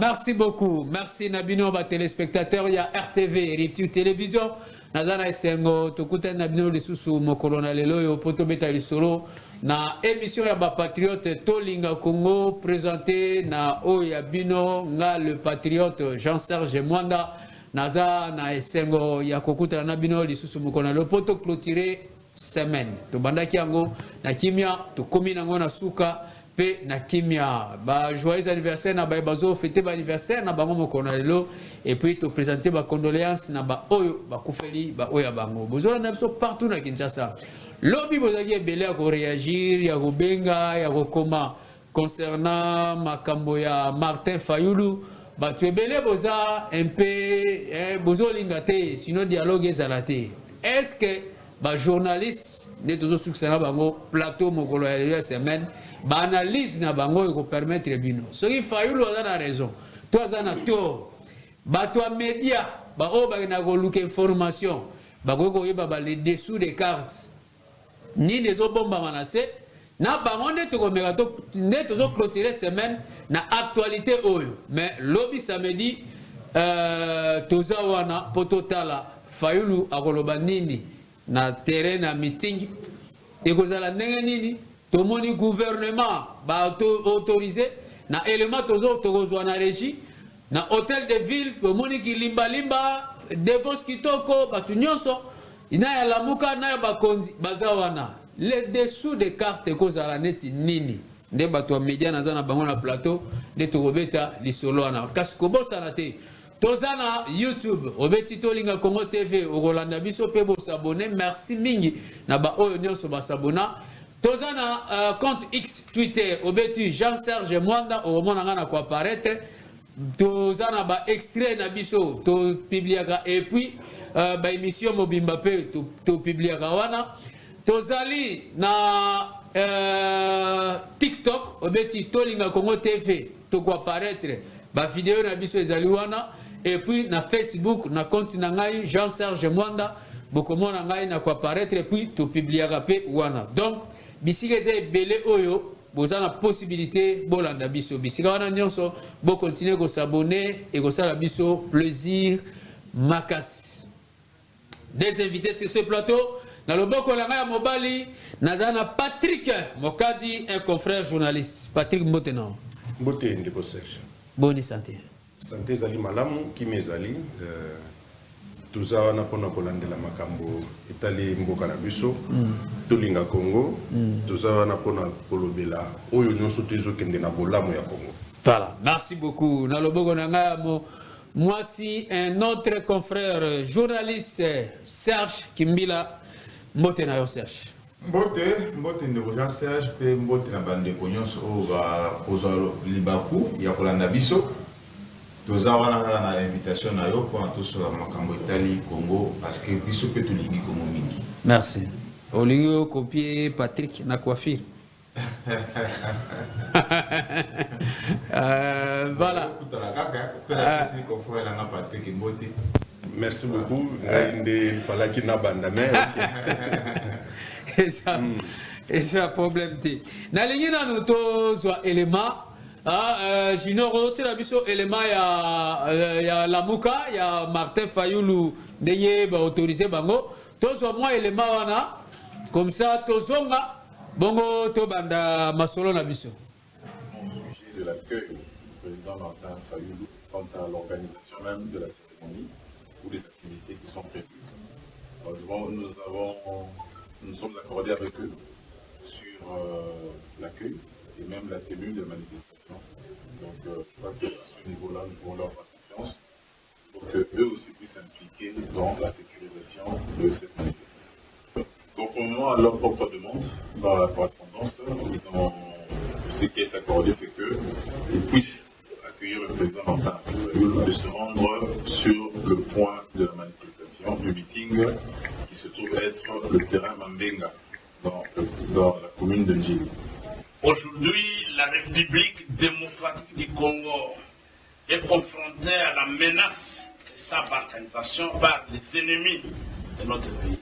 Merci beaucoup. Merci Nabino, ba téléspectateurs. Il y a RTV, Riptu Télévision. Nazana Esengo, Tokuten Nabino, les sous Mokolo na lelo, yo poto beta lisolo. Na émission ya ba patriote Tolinga Congo, présenté na Oya Bino, nga le patriote Jean-Serge Mwanda. Naza na Esengo, ya kokuta Nabino, les sous Mokolo na lelo, poto clôturer semaine. To bandaki yango, na kimia, to komi nango na suka. Pe na kimia ba joyeux anniversaire na ba bazo fêter ba anniversaire na bango mokona lelo et puis te présenter ba condoléances na ba oyo ba kufeli ba oya bango bozola na biso partout na Kinshasa lobby bozaki ebele ya ko réagir ya ko benga ya ko koma concernant makambo ya Martin Fayulu ba tu ebele boza un peu bozo lingate sinon dialogue ezalate est-ce que ba journaliste ne tozo succès na bango plateau mokolo ya semaine ba analyse na bango ko permettre bino soki Fayulu aza raison to aza na to ba to média ba o ba na ko luka information ba ko yeba ba les dessous des cartes ni des obomba manase na bango ne to ko meka to ne to zo clôturer semaine na actualité oyo mais lobby samedi toza wana pototala Fayulu akoloba nini na terrain na meeting et kozala ndenge nini tout le monde gouvernement va autoriser na élément tokozwa na régie na hôtel de ville tout le monde qui limba devos kitoko batu nyonso ina ya lamuka na ya bakonzi bazawana les dessous des cartes kozala neti nini nde batu ya média na zana bango na plateau nde tokobeta lisolo wana kasi kobosana te toza na YouTube obeti Tolinga Congo TV okolanda biso pe s'abonner merci mingi na ba oyo nyonso basabona toza na compte X Twitter obeti Jean-Serge Mwanda omona ngana ko apparaître toza na ba extrait na biso to publiaka et puis ba émission mobimba pe to publiaka wana tozali na TikTok obeti Tolinga Congo TV to ko apparaître ba vidéo na biso ezali wana et puis na Facebook na compte na ngai Jean-Serge Mwanda bokomona ngai na ko apparaître et puis to publiaka pe wana donc bisika eza ebele oyo boza na possibilité bolanda biso bisika wana nyonso bo continuer ko s'abonner et ko sala biso plaisir makasi des invités sur ce plateau na loboko la ya mobali na Patrick Mokadi un confrère journaliste Patrick Mbotena Mbote ndeko Serge bonne santé santé zali malamu kimezali tuza wana pona kolandela makambo etali mboka na biso Tolinga Congo tuza wana pona kolobela oyo nyonso tezokende na bolamu ya Congo. Voilà, merci beaucoup. Na loboko na nga moi si un autre confrère journaliste Serge Kimbila mbote na yo Serge. Mbote ndeko Jean Serge pe mbote na bande nyonso o ba kozwa libaku ya kolanda biso. Toza wana na invitation na yo pour tout sur makambo Italie Congo parce que biso pe tolingi Congo mingi. Merci. Olingo copier Patrick na coiffure. Voilà. Merci beaucoup. Il fallait qu'il n'abandonne pas. Et ça problème t. Na lingi na noto soit élément Junior c'est la biso élément ya Lamuka ya Martin Fayulu ndeye ba autorisé bango to soit moi élément wana comme ça to zonga bongo to banda masolo na biso de l'accueil du président Martin Fayulu quant à l'organisation même de la cérémonie ou des activités qui sont prévues. Heureusement, nous sommes accordés avec eux sur l'accueil et même la tenue de la manifestation. Donc, je crois que à ce niveau-là, nous pouvons leur faire confiance pour qu'eux aussi puissent s'impliquer dans la sécurisation de cette manifestation. Conformément à leur propre demande, dans la correspondance, ce qui est accordé, c'est qu'ils puissent accueillir le président Martin Fayulu et se rendre sur le point de la manifestation, du meeting qui se trouve être le terrain Mambenga, dans la commune de Njili. Aujourd'hui, la République démocratique du Congo est confrontée à la menace de sa balkanisation par les ennemis de notre pays.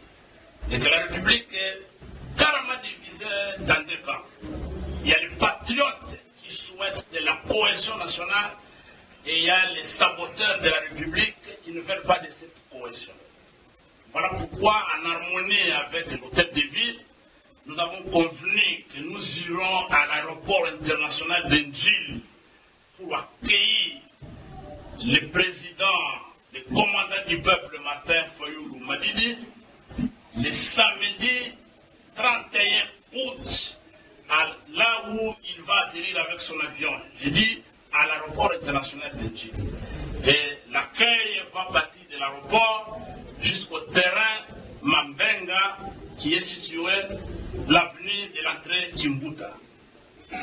Et que la République est carrément divisée dans deux camps. Il y a les patriotes qui souhaitent de la cohésion nationale et il y a les saboteurs de la République qui ne veulent pas de cette cohésion. Voilà pourquoi, en harmonie avec l'hôtel de ville, nous avons convenu que nous irons à l'aéroport international d'Enjil pour accueillir le président, le commandant du peuple Martin Fayoulou Madidi, le samedi 31 août, là où il va atterrir avec son avion. J'ai dit à l'aéroport international d'Enjil. Et l'accueil va partir de l'aéroport jusqu'au terrain Mambenga qui est situé l'avenue de l'entrée Kimbuta.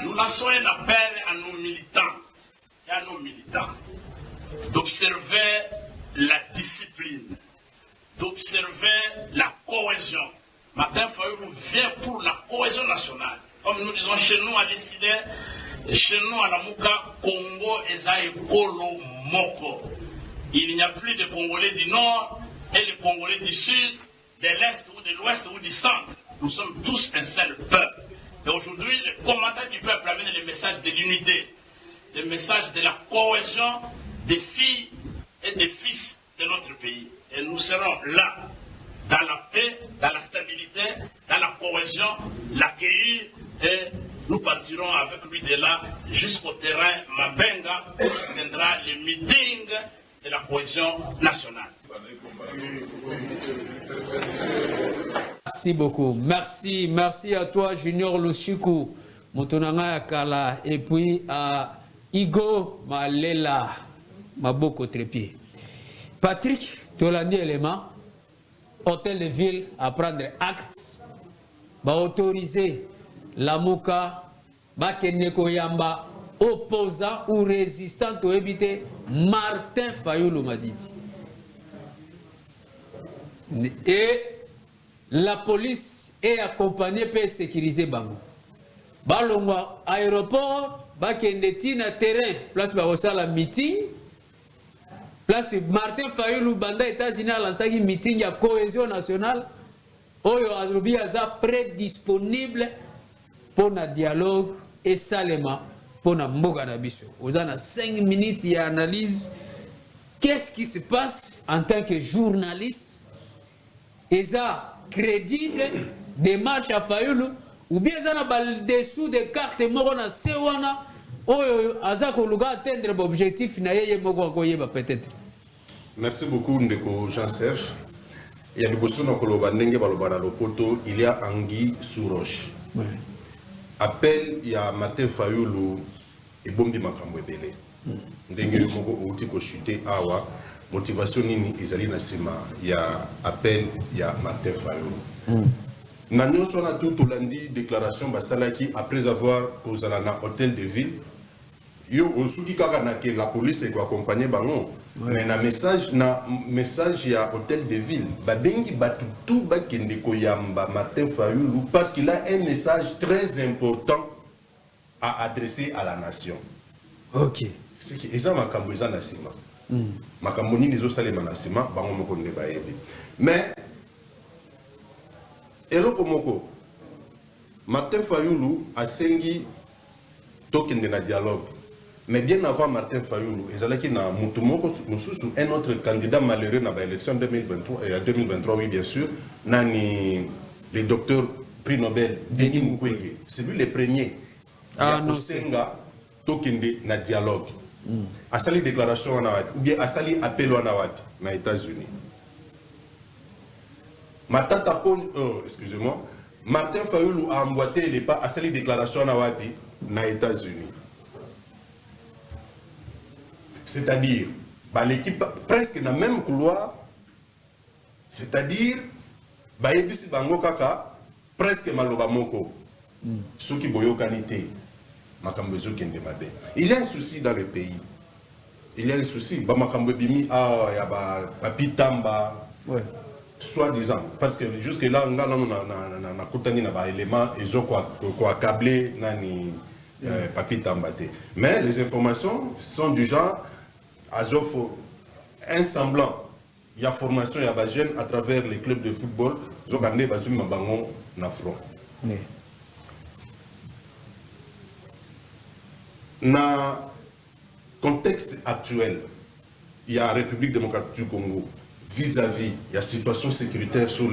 Nous lançons un appel à nos militants et à nos militants d'observer la discipline, d'observer la cohésion. Martin Fayoulou vient pour la cohésion nationale. Comme nous disons chez nous à décider, chez nous à la Mouka, Congo et Kolo Moko. Il n'y a plus de Congolais du Nord et les Congolais du Sud, de l'Est ou de l'Ouest ou du Centre. Nous sommes tous un seul peuple. Et aujourd'hui, le commandant du peuple amène le message de l'unité, le message de la cohésion des filles et des fils de notre pays. Et nous serons là, dans la paix, dans la stabilité, dans la cohésion, l'accueillir et nous partirons avec lui de là jusqu'au terrain Mabenga où il tiendra le meeting de la cohésion nationale. Merci beaucoup. Merci à toi, Junior Lushiku, Motonanga Kala, et puis à Igo Malela, Maboko Trépied. Patrick, Tolandi élément, hôtel de ville à prendre acte, va autoriser la Mouka, Bakeneko Yamba, opposant ou résistant au éviter Martin Fayoulou Madidi. Et la police est accompagnée pour sécuriser Bango. Balonga aéroport, Bakendeti na terrain, place Barossa la meeting, place Martin Fayoulou Banda États-Unis a lancé un meeting à cohésion nationale. Oyo Azrobi aza prédisponible pour un dialogue et salement pour un mboga na biso. Vous avez 5 minutes d'analyse. Qu'est-ce qui se passe en tant que journaliste? Eza crédible démarche à Fayoulou ou bien ça n'a dessous des cartes morona sewana oyo azako luga atteindre l'objectif na yeye moko koyeba peut-être. Merci beaucoup Ndeko Jean-Serge. Il y a des questions dans le poto, il y a Anguille sous roche. Ouais. Appel, il y a Martin Fayoulou et Bombi Makambo Ebele. Ndenge moko outi ko chuter awa motivation nini ezali na sima il y a appel il y a Martin Fayoulou. Nanyo sona tout lundi déclaration basalaki après avoir causé na hôtel de ville. Yo osuki kaka na ke la police eko accompagner bango. Mais na message ya hôtel de ville babengi batu tout bakende ko yamba Martin Fayoulou parce qu'il a un message très important à adresser à la nation. OK. C'est qui eza makambo eza na sima. Makambo nini zo salema na sima bango moko ne bayebi. Mais eloko moko Martin Fayoulou asengi tokende na dialogue. Mais bien avant Martin Fayoulou, un autre candidat malheureux dans l'élection 2023 et 2023, oui bien sûr, nani le docteur prix Nobel Denis Mukwege. C'est lui le premier. Ah non. Senga tokende na dialogue. A sali déclaration en Awad, ou bien a sali appel en Awad, aux États-Unis. Excusez-moi, Martin Fayoulou a emboîté les pas, a sali déclaration en Awad, aux États-Unis. C'est-à-dire, l'équipe presque dans le même couloir, c'est-à-dire, Bayebisi Bango Kaka, presque Maloba Moko, ceux qui boyo qualité, Makambezo Kendemabe. Il y a un souci dans le pays. Il y a un souci. Makambe Bimi, Papi Tamba, soi-disant. Parce que jusque-là, on a coutani na éléments, ils ont quoi câblé, nani. Papi Tambate. Mais les informations sont du genre un semblant. Il y a formation, il y a des jeunes à travers les clubs de football. Ils ont gagné des bangon na front. Na contexte actuel, il y a la République démocratique du Congo, vis-à-vis, il y a la situation sécuritaire sur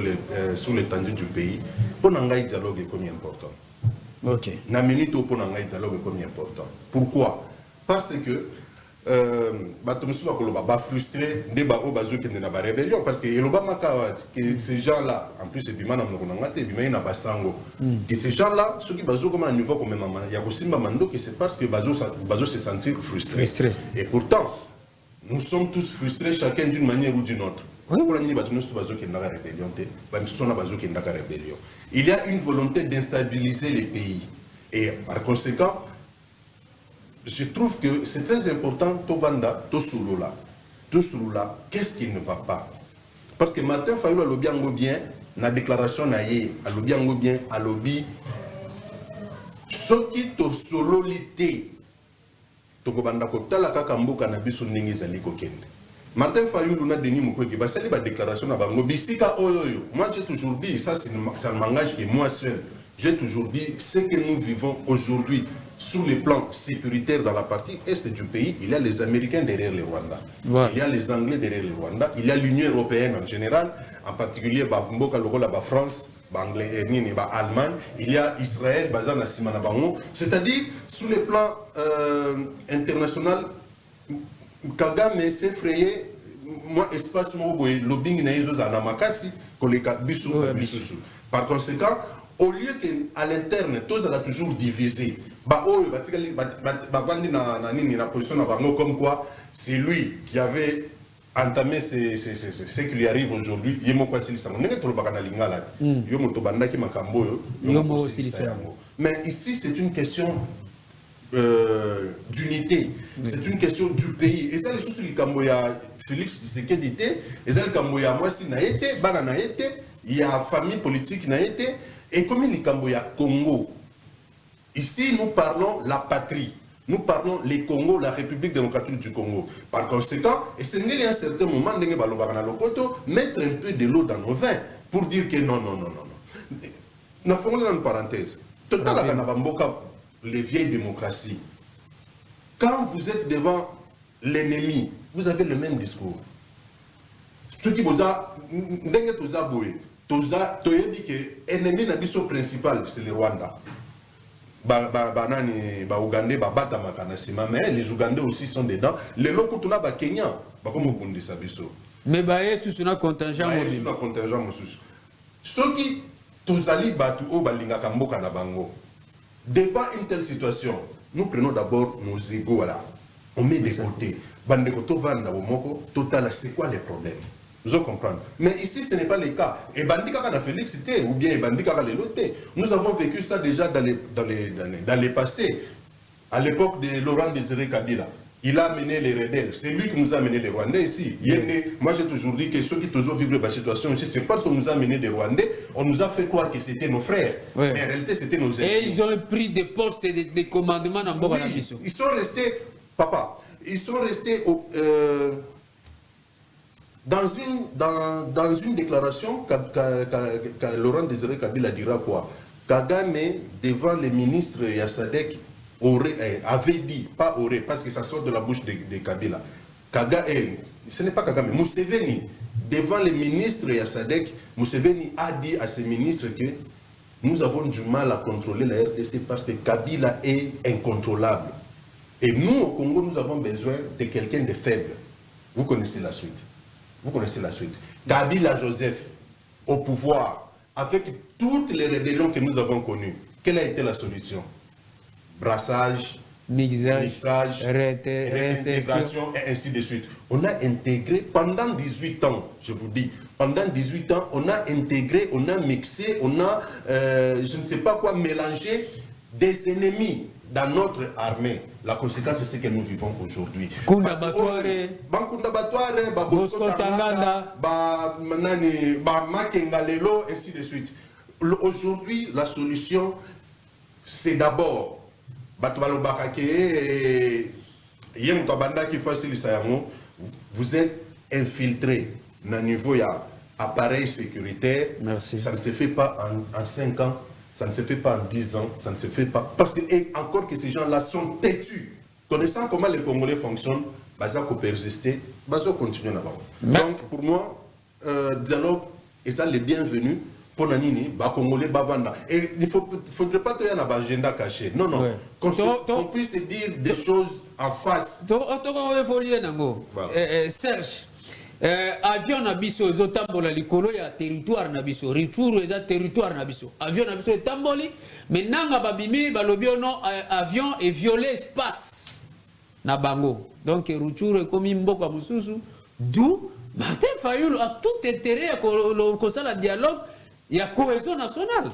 l'étendue du pays, pour un dialogue est comme important. Ok. Na minute pour un dialogue est comme important. Pourquoi? Parce que frustré de rébellion parce que ces gens-là, en plus, que ces gens-là, ceux qui basent comme un niveau comme il y a aussi que c'est parce que Bazo se sentir frustré. Et pourtant, nous sommes tous frustrés chacun d'une manière ou d'une autre. Il y a une volonté d'instabiliser les pays. Et par conséquent, je trouve que c'est très important, Tovanda, Tosulula, qu'est-ce qui ne va pas? Parce que Martin Fayulu a lobby bien, la déclaration n'a a lobby bien, a lobby, ce qui to sololité, Tokobanda Kotala Kakambo Kanabiso Ningizali Kokende. Martin Fayulu n'a déni Mukwege, bah c'est la déclaration à Bango, Bistika Oyoyo. Moi j'ai toujours dit, ça ne m'engage que moi seul, j'ai toujours dit, ce que nous vivons aujourd'hui, sur le plan sécuritaire dans la partie est du pays, il y a les Américains derrière le Rwanda. Voilà. Il y a les Anglais derrière le Rwanda. Il y a l'Union européenne en général, en particulier la France, l'Allemagne. Il y a Israël, c'est-à-dire, sur le plan international, Kagame s'est frayé, moi, espace, lobbying, par conséquent, au lieu qu'à l'interne, tous a toujours divisé. Comme quoi, c'est lui qui avait entamé ce qui lui arrive aujourd'hui. Mais ici, c'est une question d'unité. C'est une question du pays. Et ça, les choses sur le Camboya, Félix Tshisekedi était, et ça, le Camboya, moi, si n'a été, Bana n'a été, il y a famille politique n'a été. Et comme il y a Congo, ici nous parlons la patrie, nous parlons les Congo, la République démocratique du Congo. Par conséquent, et c'est à un certain moment, mettre un peu de l'eau dans nos vins pour dire que non. Nous faisons une parenthèse. Les vieilles démocraties, quand vous êtes devant l'ennemi, vous avez le même discours. Ceux qui vous a tu dit que l'ennemi principal, c'est le Rwanda. Mais les Ougandais aussi sont dedans. Les locaux, tu as Kenya. Mais il y a un contingent. Ceux qui devant une telle situation, nous prenons d'abord nos égaux là. On met des côtés. Total, c'est quoi les problèmes? Nous allons comprendre. Mais ici, ce n'est pas le cas. Et Bandika a Félix, ou bien Bandika a Leloté. Nous avons vécu ça déjà dans les passés. À l'époque de Laurent Désiré Kabila, il a amené les rebelles. C'est lui qui nous a amené les Rwandais ici. Moi, j'ai toujours dit que ceux qui toujours vivent la situation ici, c'est parce qu'on nous a amené des Rwandais, on nous a fait croire que c'était nos frères. Ouais. Mais en réalité, c'était nos ennemis. Et ils ont pris des postes et des commandements dans Boba Nabiso. Ils sont restés, ils sont restés dans une déclaration, Laurent Désiré Kabila dira quoi? Kagame, devant les ministres Yassadek, avait dit, pas aurait, parce que ça sort de la bouche de Kabila. Ce n'est pas Kagame, Museveni, devant les ministres Yassadek, Museveni a dit à ses ministres que nous avons du mal à contrôler la RDC parce que Kabila est incontrôlable. Et nous, au Congo, nous avons besoin de quelqu'un de faible. Vous connaissez la suite. Kabila Joseph, au pouvoir, avec toutes les rébellions que nous avons connues, quelle a été la solution? Brassage, mixage, réintégration et ainsi de suite. On a intégré pendant 18 ans, je vous dis, pendant 18 ans, on a intégré, on a mixé, on a, je ne sais pas quoi, mélangé des ennemis dans notre armée. La conséquence, c'est ce que nous vivons aujourd'hui. Kunda Batware, Bosco Tanganda, Makengalelo, ainsi de suite. Aujourd'hui, la solution, c'est d'abord, vous êtes infiltré dans le niveau appareil sécuritaire. Merci. Ça ne se fait pas en 5 ans. Ça ne se fait pas en 10 ans, ça ne se fait pas. Parce que, et encore que ces gens-là sont têtus. connaissant comment les Congolais fonctionnent, baza ko persister, baza continuer là-bas. Donc pour moi, dialogue est ça le bienvenu pour Nanini, ba Congolais bavanda. Et il faudrait pas qu'il y ait un agenda caché. Non, non. Qu'on puisse dire des choses en face. Serge, avion na biso ezotambola likolo ya territoire na biso, retour eza territoire na biso. Avion na biso etamboli, mais nanga babimi balobi ono avion et violer espace na bango. Donc retour ekomi mboka mususu, d'où Martin Fayulu a tout intérêt à le dialogue. Il y a cohésion nationale.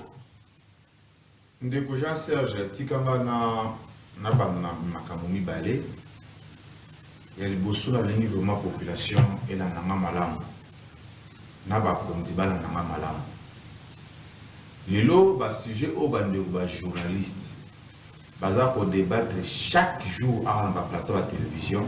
Ndeko Jean Serge, tikamba na makamumi balé. Il y a le bosso la ligne vraiment population et la nanga malam. Na ba konti bala nanga malam. Lelo ba sujet au bande ba journaliste. Baza pour débattre chaque jour à un plateau à télévision.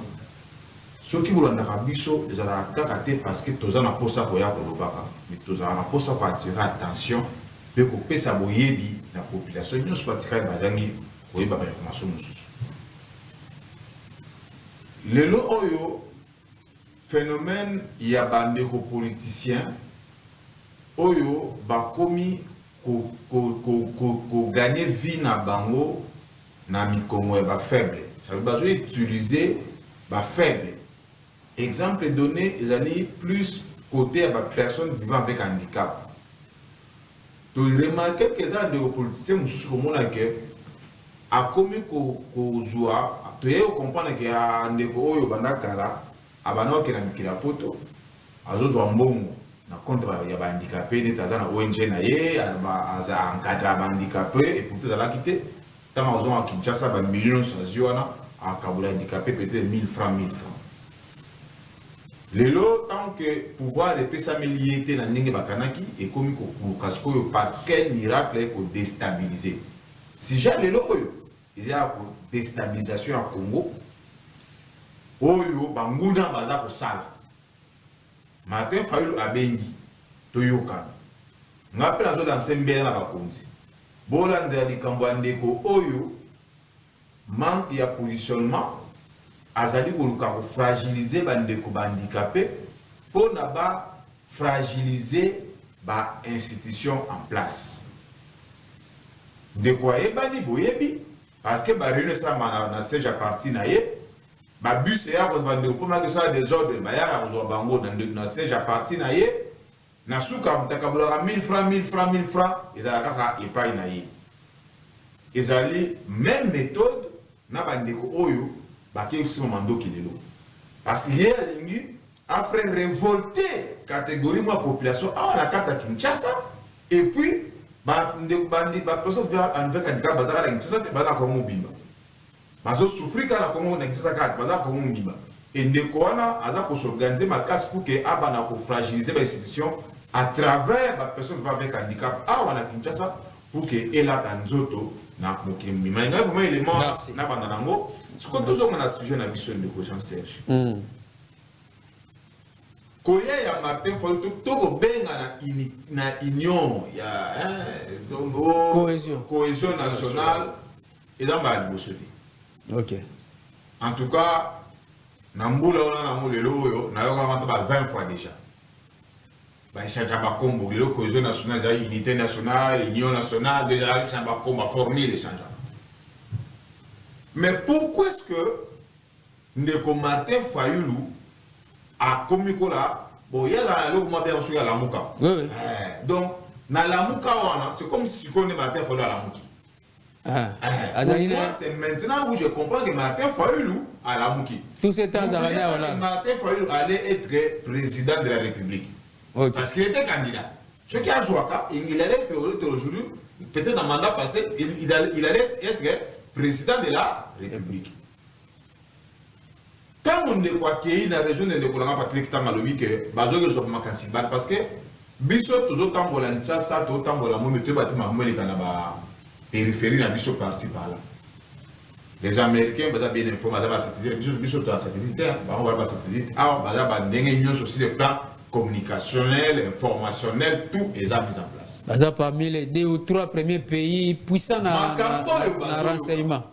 Ceux qui voulaient faire biso, ils allaient attaquer parce que tous en a posé pour y avoir le baka, mais tous en a posé pour attirer attention, pour que pèse à boyebi la population, nous sommes attirés par les pour y avoir information mususu. Le lot oyo phénomène il y a bandé ko politiciens oyo ba komi ko gagner vie na bango na mikongo ba faible. Ça veut pas utiliser ba faible. Exemple donné, ils allaient plus côté à la personne vivant avec handicap. Tu remarques que les politiciens, a commis qu'on joua, tu comprends que a ndeko oyo bandakala, abana ke na mikila poto, azozo mbongo na contre ya ba handicapé ni tazana ONG na ye, aza encadre ba handicapé et pour tout la quitter, tant azo a Kinshasa ba millions saziona a kabula handicapé peut-être 1000 francs. Lelo tant que pouvoir de pesa miliété na ndenge bakanaki et comme ko kasko par quel miracle ko déstabiliser. Si j'ai lelo oyo, il y a ko déstabilisation à Congo. Oyo banguna baza ko sala. Martin Fayulu abengi toyoka. Ngape na zo dans sembele na bakonzi. Bolanda di kambwande ko oyo manque ya positionnement azali koluka ko fragiliser bandeko handicapé pour na ba fragiliser ba institution en place. De quoi ebani boyebi parce que ba réunion ça na siège à parti na ye ba bus ya ko bandeko pour na que ça des ordres ba ya ko bango na siège à parti na ye na suka mtakabula 1000 francs ezala kaka epai na ye. Ezali même méthode na bandeko oyo baké aussi mando kilelo parce qu'il y a lingi après révolter catégorie moi population à la carte à Kinshasa et puis ba bandi ba personne vient avec handicap bazaka la Kinshasa te bana ko mobimba bazo souffrir kala ko na Kinshasa carte bazaka ko mobimba et ndeko wana aza ko s'organiser ma casse pour que abana ko fragiliser ba institution à travers la personne va avec handicap à wana Kinshasa pour que elle a tanzoto na mokimbi mais vraiment élément na bandanango. Ce qu'on a un sujet na biso de Jean Serge. Koya ya Martin Fayulu to benga na union ya cohésion nationale et dans ba libosodi. OK. En tout cas, na mbula ona na mulelo yo na yo ba 20 fois déjà. Ba changer ba kombo le cohésion nationale ya unité nationale, union nationale déjà ça ba komba former les changements. Mais pourquoi est-ce que Ndeko Martin Fayulu a commis là? Bon, il y a le moment bien sûr à la Mouka. Donc, dans la Mouka, c'est comme si tu connais Martin Fayulu à la Mouki. C'est maintenant où je comprends que Martin Fayulu à la Mouki. Tout ce temps, Martin Fayulu allait être président de la République. Okay. Parce qu'il était candidat. Ce qui a joué, il allait être aujourd'hui, peut-être dans le mandat passé, il allait être président de la République. Quand on est quoi qu'il y a dans la région de Patrick Tamalobi que Bazo que je m'accorde parce que biso toujours temps pour l'anissa ça tout temps pour la momme tu bâtiment moelle dans la périphérie la biso par-ci par-là. Les Américains baza bien informés baza satellite biso dans satellite on va pas satellite ah baza ba ndenge nyonso sur le plan communicationnel, informationnel, tout est mis en place. Baza parmi les 2 ou 3 premiers pays puissants dans le renseignement.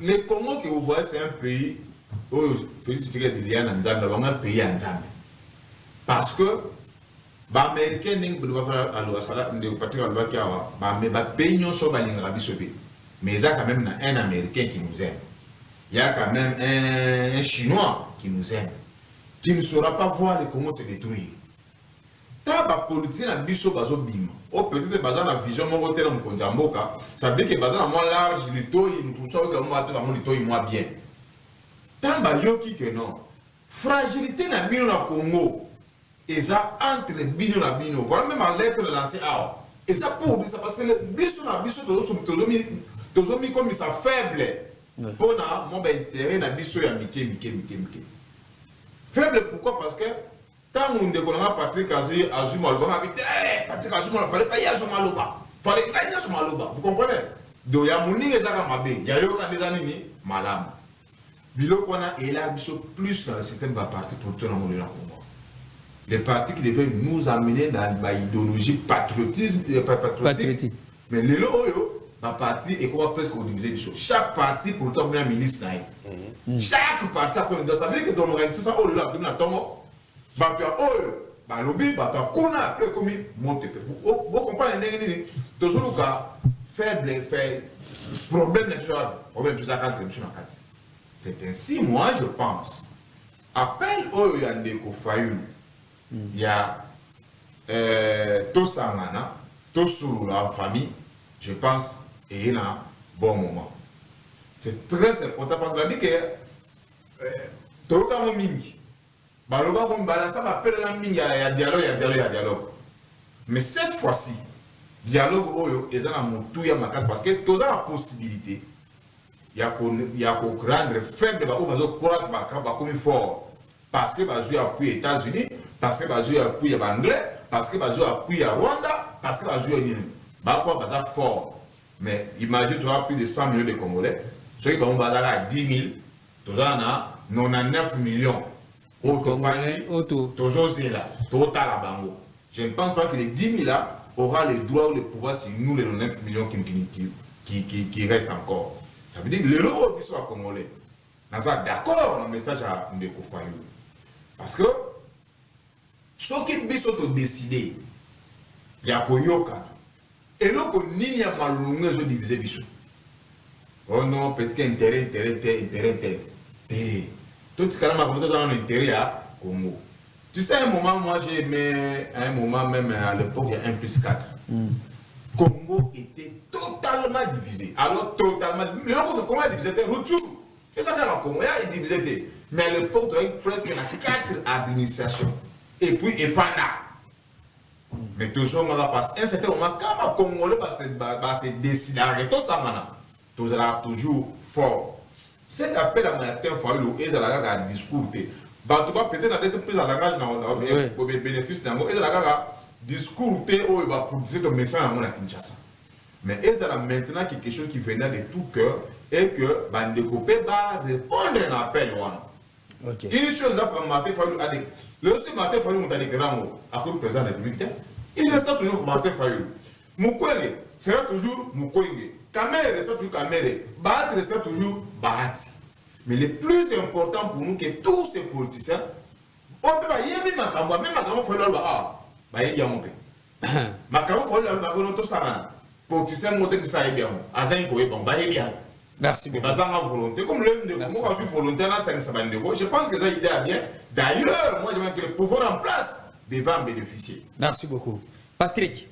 Le Congo que vous voyez, c'est un pays où Félix Tshisekedi dit un pays en Zambie. Parce que les Américains ne peuvent pas faire mais il y a quand même un Américain qui nous aime. Il y a quand même un Chinois qui nous aime. Qui ne saura pas voir le Congo se détruire. Tant que la politique na biso bazo bima. O peut-être bazan la vision mon côté dans Konjamboka, ça veut dire que bazan moins large, le taux il tout ça que moi appelle mon taux il moins bien. Tant ba yoki que non. Fragilité na bino na Congo. Et ça entre bino na bino. Voilà même en lettre lancé ah. Et ça pour ça parce que le biso na biso toujours mis comme ça faible. Pour na mon intérêt na biso ya mike. Faible pourquoi? Parce que quand on découvre Patrick Azuma, Patrick Azuma, il fallait pas y aller sur Maloba. Il fallait gagner sur Maloba. Vous comprenez? Donc il y a mon nez il y a eu des années madame. Bilo qu'on a et là plus dans le système va partir pour tout le monde là pour moi. Les partis qui devaient nous amener dans l'idéologie patriotisme. Mais les loyaux, ma partie est quoi presque divisé du show. Chaque parti pour le temps de la milice chaque parti a comme ça veut dire que dans l'organisation ça oh là dans tongo bah tu as oh lobby bah tu as qu'on a après comme monter vous comprenez toujours cas faible fait problème naturel problème tout ça quand c'est ainsi moi je pense appel oh il y a des Fayulu il y a Tosangana Tosulula en famille je pense et il y a un bon moment. C'est très important parce que la vie que tout le monde mingi. Baloba comme balasa m'appelle la mingi il y a dialogue. Mais cette fois-ci, dialogue oyo est dans mon tout ya makat parce que tout a la possibilité. Il y a qu'on rendre faible ba obazo croire ba comme fort parce que ba jouer appui États-Unis, parce que ba jouer appui anglais, parce que ba jouer appui Rwanda, parce que ba jouer ni ba quoi ba fort. Mais imagine tu as plus de 100 millions de Congolais. Ceux qui vont à 10 000, tu as 99 millions. Toujours c'est là, total à Bango. Je ne pense pas que les 10 000 là aura le droit ou le pouvoir si nous les 9 millions qui restent encore. Ça veut dire que l'euro qui soit congolais. D'accord, le message à Ndeko Fayulu. Parce que ceux qui sont décidés, il y a Koyoka. Et là, il y a malheureusement divisé biso. Oh non, parce que intérêt. Tout ce qui est dans l'intérêt à Congo. Tu sais, à un moment, moi j'ai aimé, à un moment même à l'époque, il y a 1+4. Congo était totalement divisé. Alors, totalement. Mais comment il divisé? Retour. C'est ça qu'il y a en Congo, il est divisé. Mais à l'époque, il y a presque 4 administrations. Et puis, Efana. Mais toujours, on va passer un certain moment, quand le Congolais va se décider à arrêter ça, tu seras toujours fort. Cet appel à Martin Fayulu et à discours, tu vas peut-être dans des prises en langage pour le bénéfice, et à discours, il va produire ton message à Kinshasa. Mais est-ce maintenant quelque chose qui venait de tout cœur et que Bandeko va répondre à un appel. Une chose à Martin Fayulu a dit, le aussi Martin Fayulu a dit que à cause du président de la République, il reste toujours Martin Fayulu. Mukwege sera toujours Mukwege. Kamere restera toujours Kamere. Bahati restera toujours Bahati. Mais le plus important pour nous, que tous ces politiciens, on peut pas y aller même Makambo Fayulu bah il y a mon père. Makambo Fayulu bah on tout ça. Politicien monté que ça est bien. Azaï Koye bon bah bien. Merci beaucoup. Volonté. Comme l'homme de moi, je suis volontaire dans 500 euros. Je pense que ça idée est bien. D'ailleurs, moi, je veux que le pouvoir en place devant en bénéficier. Merci beaucoup. Patrick,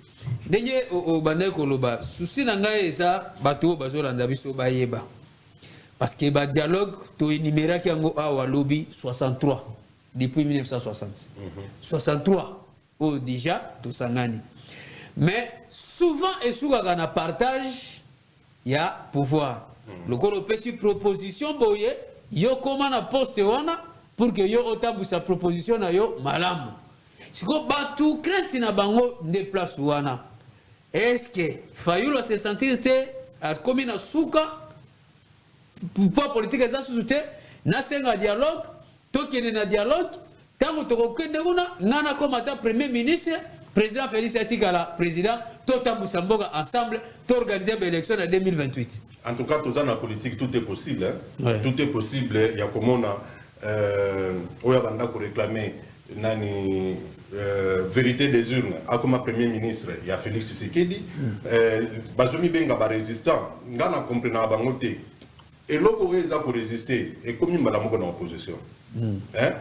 ndenge au bandai koloba, souci nanga eza bato bazolanda biso bayeba. Parce que ba dialogue to énuméré ki yango awa lobby 63 depuis 1960. 63 oh déjà to sangani. Mais souvent et souvent quand on partage, il y a pouvoir. Le corps pesi proposition boye yo comment na poste wana pour que yo otambu sa proposition na yo malamu. Siko batu krenti na bango de place wana. Est-ce que Fayulu se sentir comme na suka pour politique za susute na senga dialogue tokene na dialogue tango tokokende kuna nana comme ata premier ministre président Félix Atikala président totambusa mboka ensemble, t'organiser une élection en 2028. En tout cas, tout ça dans la politique, tout est possible. Hein? Ouais. Tout est possible. Il y a comme on a pour réclamer nani vérité des urnes. Comme premier ministre, il y a Félix Tshisekedi. Bazomi benga ba résistant. Ngana comprendre bangote. Et l'autre pour résister. Et comme il m'a dans opposition. Hein?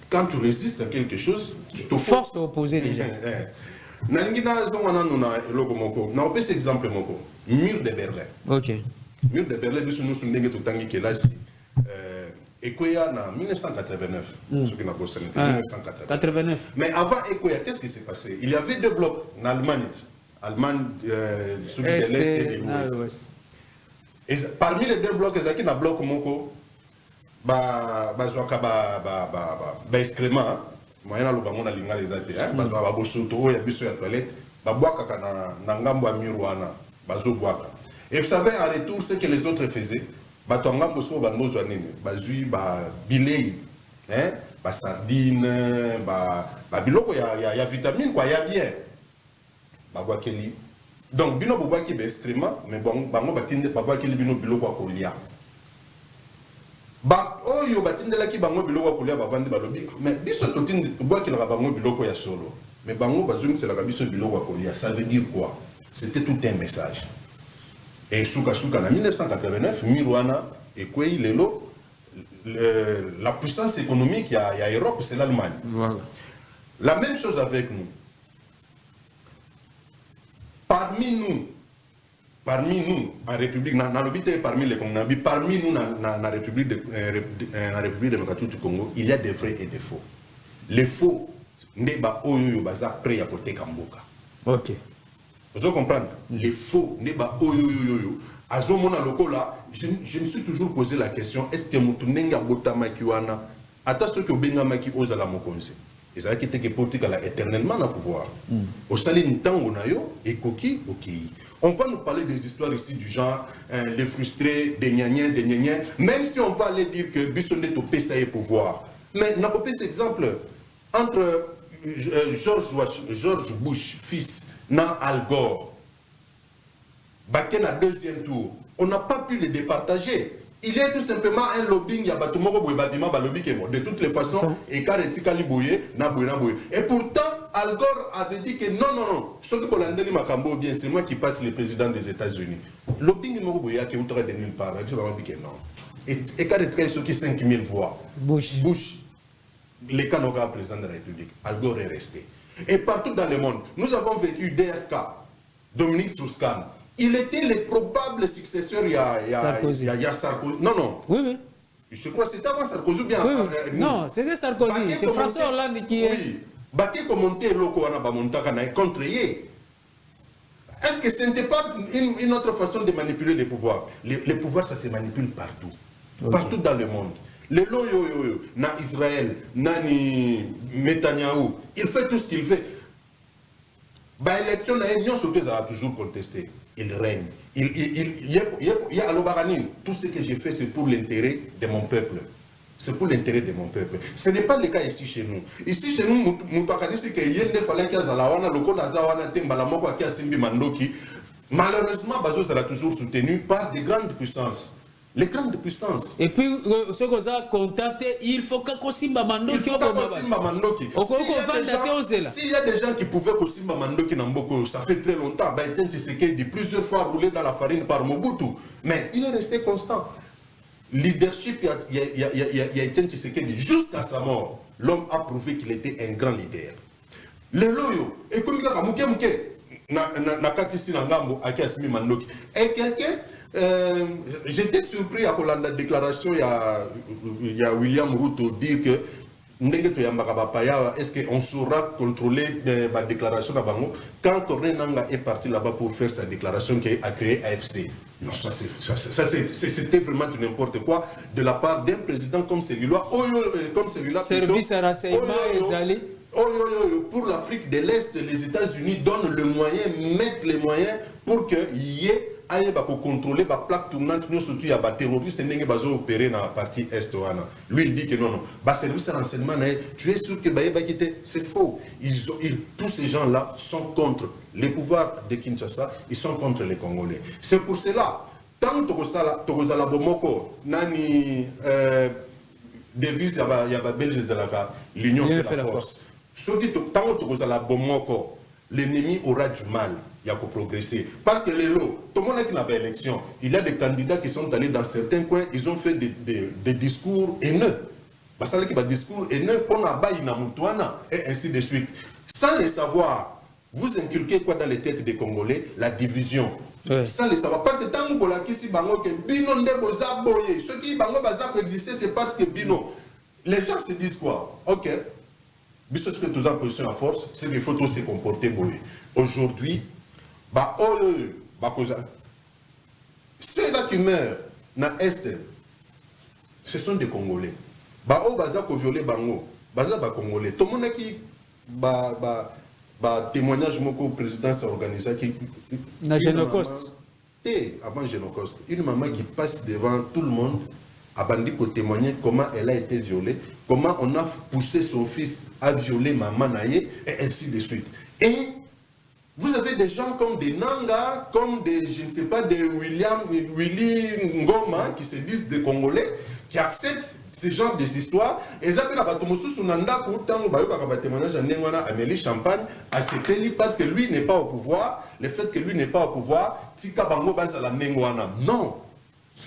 Quand tu résistes à quelque chose, tu te forces à opposer déjà. Nangina zongana nuna eloko moko. Na opé exemple moko. Mur de Berlin. Ok. Mur de Berlin, nous sommes ndenge tutangi kelasi. Ekoya na 1989. Ce qui n'a pas sonné. 1989. Mais avant Ekoya, qu'est-ce qui s'est passé? Il y avait deux blocs en Allemagne. Allemagne, celui de l'Est et de l'Ouest. Et parmi les deux blocs, il y a un bloc moko. Excrément. Moyena lubangona linga les até hein bazwa ba bosoto ya biso ya toilette ba boaka na ngambo ya miroana bazo boaka. Et vous savez en retour ce que les autres faisaient ba to ngambo so ba ngozwa nini bazui ba bilei hein ba sardine ba biloko ya vitamine quoi ya bien ba boakeli. Donc bino boaki ba excrément mais bango batinde ba boakeli bino biloko ya kolia. Ba oyo batindela ki bango biloko kolia bavandi balobi mais biso totinde boaki la bango biloko ya solo mais bango bazumi c'est la biso biloko kolia. Ça veut dire quoi? C'était tout un message. Et suka na 1989 Mirwana et kwei lelo la puissance économique il y a Europe c'est l'Allemagne. Voilà. La même chose avec nous. Parmi nous, en République, parmi les Congolais, parmi nous, dans la République démocratique du Congo, il y a des vrais et des faux. Les faux, n'est pas oyo baza prêt à côté Kamboka. Ok. Vous comprenez? Les faux, n'est pas oyo. À ce moment là, je me suis toujours posé la question est-ce que Moutounenga Botama Kiwana, attends ce que Benga Maki Ozala Mokonze. Et ça qui était que politique à éternellement à pouvoir. Au salin temps on a yo et coquille ok. On va nous parler des histoires ici du genre les frustrés, des gnagnens, même si on va aller dire que Bissonnet au PCA pouvoir. Mais n'a pas cet exemple entre George Bush fils na Al Gore. Bakken à deuxième tour. On n'a pas pu les départager. Il y a tout simplement un lobbying, il y a de toutes les façons, et pourtant, Al Gore avait dit que non, ce que bien, c'est moi qui passe le président des États-Unis. Lobbying, qui est outre de nulle part. Je vais dire non. Et quand il y a ceux qui 5000 voix, Bush, les Canadiens président de la République, Al Gore est resté. Et partout dans le monde, nous avons vécu DSK, Dominique Strauss-Kahn. Il était le probable successeur, il y a Sarkozy. Non. Oui. Je crois que c'était avant Sarkozy ou bien. Oui. Non, c'était Sarkozy. C'est François Hollande qui est. Oui. Baké commenté loko wana bamontaka na contre yé. Est-ce que ce n'était pas une autre façon de manipuler les pouvoirs? Les pouvoirs, ça se manipule partout. Okay. Partout dans le monde. Les loyo, na Israël, nani Netanyahou, il fait tout ce qu'il fait. L'élection, il a toujours contesté. Il règne. Il y a Alobaranine. Tout ce que j'ai fait, c'est pour l'intérêt de mon peuple. C'est pour l'intérêt de mon peuple. Ce n'est pas le cas ici chez nous. Ici chez nous, malheureusement, Bazo sera toujours soutenu par des grandes puissances. Les grandes puissances. Et puis, ce qu'on a contacté, il faut que Kosimba Mandoki. S'il y a des gens qui pouvaient Kosimba Mandoki Namboko, ça fait très longtemps. Etienne Tshisekedi plusieurs fois roulé dans la farine par Mobutu. Mais il est resté constant. Leadership, il y a Etienne Tshisekedi. Jusqu'à sa mort, l'homme a prouvé qu'il était un grand leader. Le loyo, et comme il a Mandoki. Et quelqu'un. J'étais surpris à la déclaration, il y a William Ruto dire que est-ce qu'on saura contrôler la déclaration quand Renanga est parti là-bas pour faire sa déclaration qui a créé AFC. Non, c'était vraiment n'importe quoi de la part d'un président comme celui-là. Service à renseignement et pour l'Afrique de l'Est, les États-Unis donnent le moyen, mettent les moyens pour qu'il y ait aye ba contrôler ba plaque tournante nous surtout ya ba terroriste ndenge bazo opérer na partie est wana. Lui il dit que non non, ba service de renseignement tu es sûr que ba quitter, c'est faux. Tous ces gens là sont contre les pouvoirs de Kinshasa, ils sont contre les Congolais. C'est pour cela tant que la bomoko nani devise ya ba belge de l'union fait la force. Sauf que tant que la bomoko l'ennemi aura du mal à progresser. Parce que les lots, tout le monde qui n'a pas élection, il y a des candidats qui sont allés dans certains coins, ils ont fait des discours haineux. Parce que des discours haineux, et ainsi de suite. Sans les savoir, vous inculquez quoi dans les têtes des Congolais? La division. Ouais. Sans les savoir. Parce que tant que si bango que bino ndeboza boye, ceux qui bango baza pour exister, c'est parce que bino. Les gens se disent quoi? Ok. Mais ce que tous en position à force, c'est qu'il faut tous se comporter. Aujourd'hui, ceux-là qui meurent dans l'Est, ce sont des Congolais. Bao baza ko violer bango, baza ba Congolais. Tout le monde qui témoignage moko président s'est organisé qui na Génocauste. Et avant Génocauste, une maman qui passe devant tout le monde a bandit pour témoigner comment elle a été violée, comment on a poussé son fils à violer maman Naye, et ainsi de suite. Et vous avez des gens comme des Nanga, comme des, je ne sais pas, des Willy Ngoma, qui se disent des Congolais, qui acceptent ce genre d'histoires. Et j'appelle à Batomosu Sunanda pour tant que témoignage à Nengwana, Amélie Champagne, à Seteli, parce que lui n'est pas au pouvoir. Le fait que lui n'est pas au pouvoir, Tika Bango Bazala Nengwana. Non.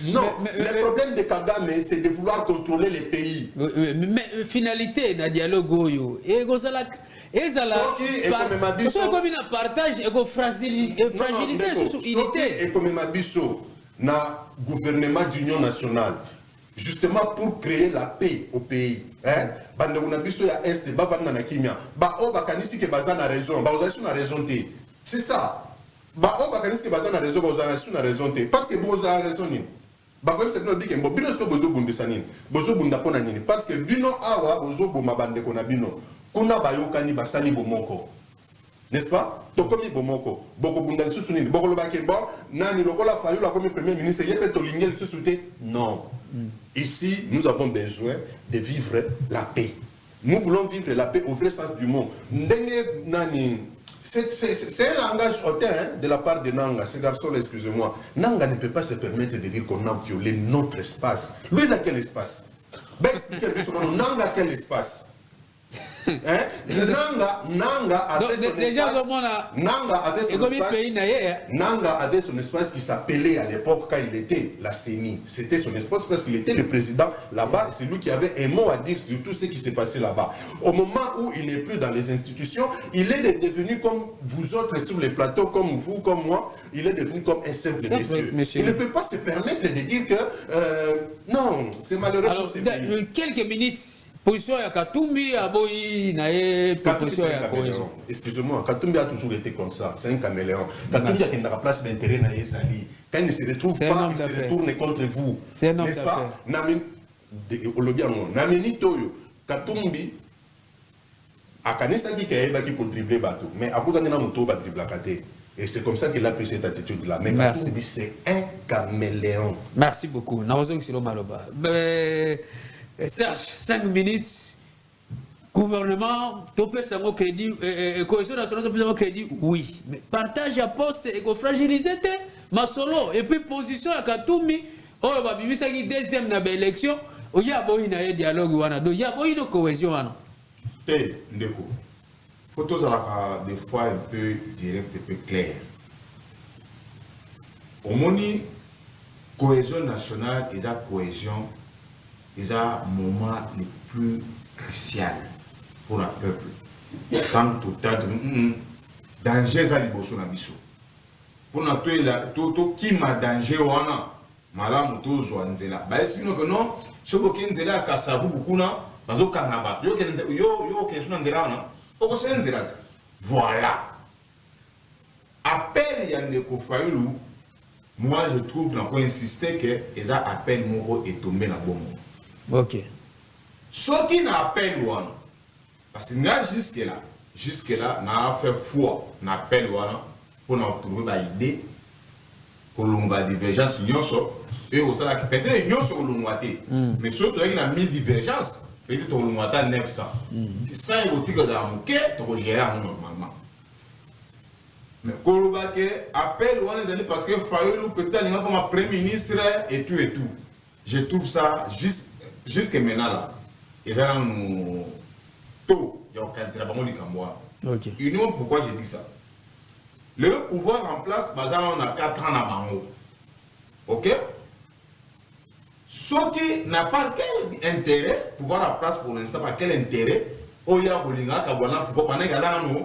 Non, le problème de Kagame, c'est de vouloir contrôler les pays. Mais finalité, dans le dialogue, et Gozalak. Et ça là, comme il partage et fragiliser cette unité. Et comme Mabiso, na gouvernement d'union nationale, justement pour créer la paix au pays. Bande Mabiso ya est, bavana na kimia. Ba o bakanisi ke bazana raison, ba ozasu na raison te. C'est ça. Ba o bakanisi ke bazana raison, ba ozasu na raison te. Parce que boza raison ni. Ba ko c'est no dit que bino so bozo bundisa nini. Bozo bunda pona nini. Parce que bino awa bozo boma bande ko na bino. Kuna bayokani basali bomoko. N'est-ce pas? Tokomi bomoko. Boko bundali susunini. Boko lobake bon, nani lokola Fayulu comme premier ministre, yepé tolingel susute. Non. Ici, nous avons besoin de vivre la paix. Nous voulons vivre la paix au vrai sens du mot. Ndenge nani. C'est un langage hautain de la part de Nanga. Ce garçon, excusez-moi. Nanga ne peut pas se permettre de dire qu'on a violé notre espace. Lui, il a quel espace? Ben, expliquez-moi, Nanga, quel espace? Nanga avait son espace. Nanga avait son espace qui s'appelait à l'époque quand il était la CENI. C'était son espace parce qu'il était le président là-bas. C'est lui qui avait un mot à dire sur tout ce qui s'est passé là-bas. Au moment où il n'est plus dans les institutions, il est devenu comme vous autres sur les plateaux, comme vous, comme moi. Il est devenu comme un simple monsieur. Il ne peut pas se permettre de dire que non, c'est malheureux. Alors, quelques minutes. Position ya Katumbi aboyi nae position ya cohésion. Excusez-moi, Katumbi a toujours été comme ça, c'est un caméléon. Katumbi a une place d'intérêt nae Zali. Quand il ne se retrouve pas, il se retourne contre vous. C'est un homme d'affaires. Namini Toyo, Katumbi a kanisa qui est pour dribbler bateau, mais à côté de Namoto va dribbler kate. Et c'est comme ça qu'il a pris cette attitude-là. Mais Katumbi, c'est un caméléon. Merci beaucoup. Naozo Xilo Maloba. Serge, 5 minutes. Gouvernement, topé ça mon crédit, cohésion nationale, topé ça mon crédit, oui. Mais partage à poste et fragiliser ma solo. Et puis position à Katumbi, oh, bah, bibi ça qui deuxième na élection, oh, y a boy na dialogue wana, do y a boy no cohésion wana. Ndeko. Photos à des fois un peu direct, un peu clair. Au moni cohésion nationale et la cohésion. C'est un moment le plus crucial pour le peuple. Tant tout danger za liboso na biso. Pour na to qui m'a danger wana malamu to zo nzela. Ba sino que non, soko kinzela ka savu bukuna bazo kangaba. Yo ke suna nzela wana. Oko se nzela. Voilà. Appel Yandeko Fayulu, moi je trouve n'a pas insisté que les appel Moro est tombé dans bon moment. Ok. Ce qui n'a appel ouana, parce que jusque là, n'a fait foi, n'a appel ouana pour nous trouver une idée kolomba divergence nyonso et au sala qui peut-être nyonso kolomwate mais surtout il y a 1000 divergences peut-être kolomwata 900 ça est au tigre de la moquette to gérer normalement mais kolomba que appel on les années parce que Fayulu peut-être il comme premier ministre et tout je trouve ça jusque maintenant là et ça nous tout il y a aucun c'est pas mon likamboa OK union pourquoi j'ai dit ça le pouvoir en place on a 4 ans à Bango. OK ce qui n'a pas quel intérêt pouvoir en place pour l'instant pas quel intérêt Oya Bolinga Kabwana pour pendant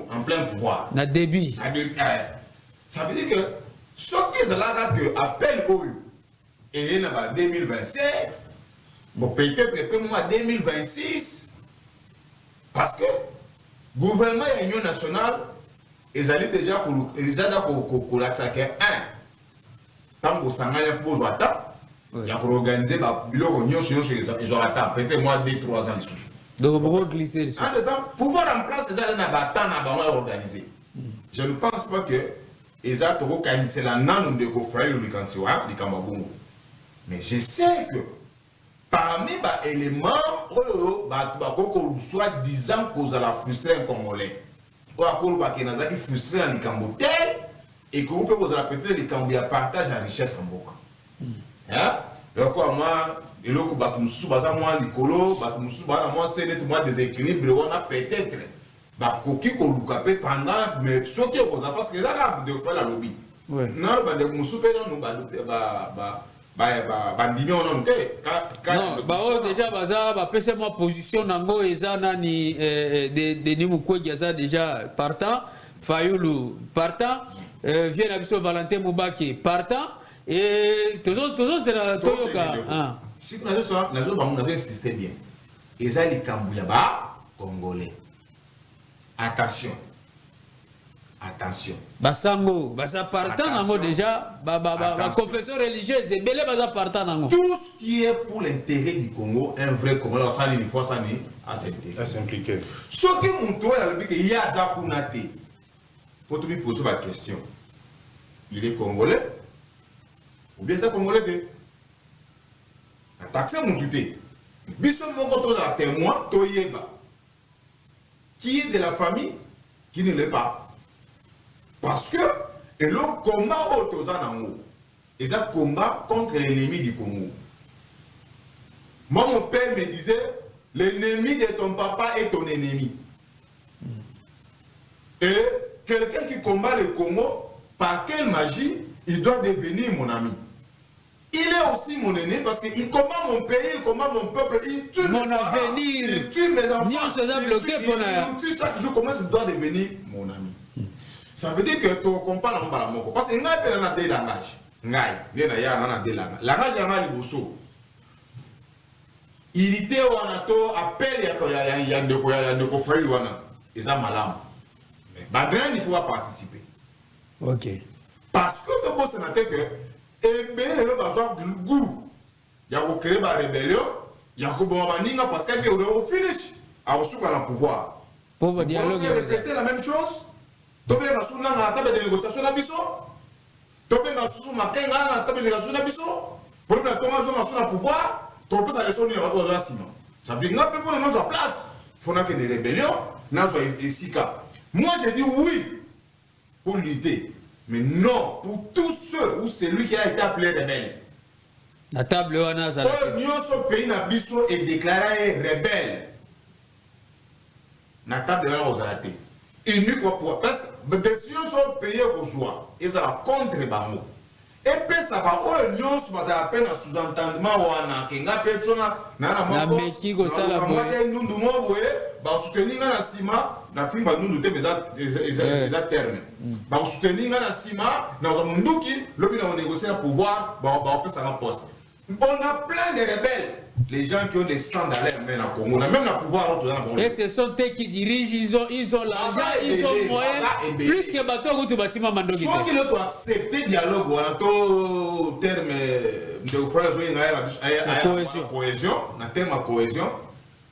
en plein pouvoir na débit ça veut dire que ce qui est là que appel Oyo et en 2027 bon peut-être mois 2026 parce que gouvernement et union nationale ils allaient déjà pour l'attaquer un tant que ça n'a pas pour jouer il y a organiser bah biloko nyonso ils ont attend peut-être moi 2-3 ans les sous donc pourquoi glisser les sous pouvoir en place déjà na battant na ba organiser je ne pense pas que eza to ko cancela nanu de ko faire le kantiwa di kamabungu mais je sais que parmi les éléments qui soit disant qu'on a frustré un Congolais ou à cause qui n'a frustré un Cambotais et que vous pouvez vous répéter les Cambodgiens partagent la richesse en Boka. Hein? Donc moi et le coup batumusu baza moi likolo batumusu bana moi c'est net moi déséquilibre on a peut-être ba koki ko lukape pendant mais ce qui est cause parce que là de faire la lobby. Ouais. Non ba de musu pe non ba non, déjà, ma position nango eza nani Denis Mukwege eza déjà partant, Fayulu partant, vient Abisso Valentin Moubaki partant, et toujours c'est la Toyoka. Si nous avons insisté bien, eza les Kambouyaba congolais. Attention. Attention. Basango, basa partant nango déjà, confession religieuse, belé basa partant nango. Tout ce qui est pour l'intérêt du Congo, un vrai Congolais, ça n'est fois ça n'est à s'impliquer. Ce qui montre qu'il y a Zakunate, il faut lui poser la question. Il est Congolais ou bien c'est Congolais? Taxer mon tuté. Bisson mon côté à témoin, Toyeba. Qui est de la famille, qui ne l'est pas. Parce que le combat au Tozanango, c'est un combat contre l'ennemi du Congo. Moi, mon père me disait, l'ennemi de ton papa est ton ennemi. Et quelqu'un qui combat le Congo, par quelle magie, il doit devenir mon ami. Il est aussi mon ennemi parce qu'il combat mon pays, il combat mon peuple, il tue mon avenir. Il tue mes enfants. Il tue chaque jour, comment il doit devenir mon ami. Ça veut dire que tu comprends la moko. Parce que nous avons des langages. Nous avons des langages. Langage est liboso. Il était au Anato, appel il y a de frères wana. Et ça malam. Mais il faut participer. OK. Parce que tu penses que il besoin de goût. Il y a créé la rébellion, il y a parce qu'il y a au finish à le pouvoir. Pour dialogue, répéter la même chose. Tobe na suna na table de négociation na biso. Tobe na suna makenga na table de négociation na biso. Pour que Thomas na suna pouvoir, to peut ça leçon ni va to sima. Ça veut dire que pour notre place, faut na que des rébellions, na zo isika. Moi je dis oui pour lutter, mais non pour tous ceux ou celui qui a été appelé rebelle. La table wana za. L'union so pays na biso est déclaré rebelle. Na table wana ozalate. Uniquement pour parce que les décisions sont payées aux joies et ça va contre Bango. Et puis ça va au lion sur la peine à sous-entendement ou à Kenga persona na Mexico ça la boue. Nous bah soutenir na sima na film nous nous des termes. Bah soutenir na sima na munduki le bien négocier le pouvoir bah on peut ça en poste. On a plein de rebelles. Les gens qui ont des sangs dans l'air, même en Congo, on a même le pouvoir. Et ce sont eux qui dirigent, ils ont l'argent, ils ont moyen. Plus que bateau, tu vas s'y mandrer. Ceux qui doivent accepter le dialogue, en terme de frère jouer cohésion, en terme de cohésion.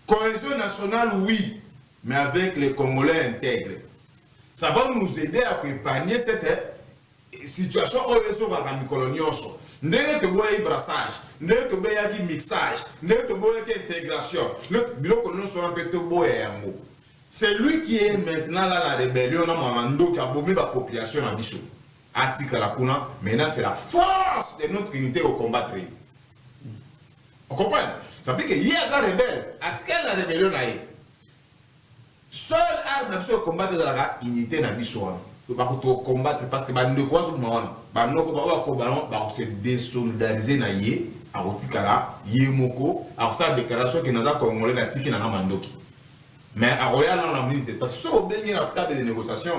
Cohésion nationale, oui, mais avec les Congolais intègres. Ça va nous aider à épargner situation oyo ezokaka mikolo nyonso ndenge toboyaki brassage ndenge toboyaki mixage ndenge toboyaki intégration biloko nyonso wana mpe toboya yango. C'est lui qui est maintenant là la rébellion na mamando qui a bombé la population na biso atika la kuna. Maintenant c'est la force de notre unité au combattre. On comprend? Ça veut dire que hier la rebelle atika la rébellion na ye seule arme na biso combattre dans la unité na biso ba ko combattre parce que ba ndeko wazo mwana ba noko ba ko ba se désolidariser na ye a otika la ye moko a sa déclaration que naza congolais na tiki na mandoki. Mais à Royal, on a mis parce que si on a la table de négociation,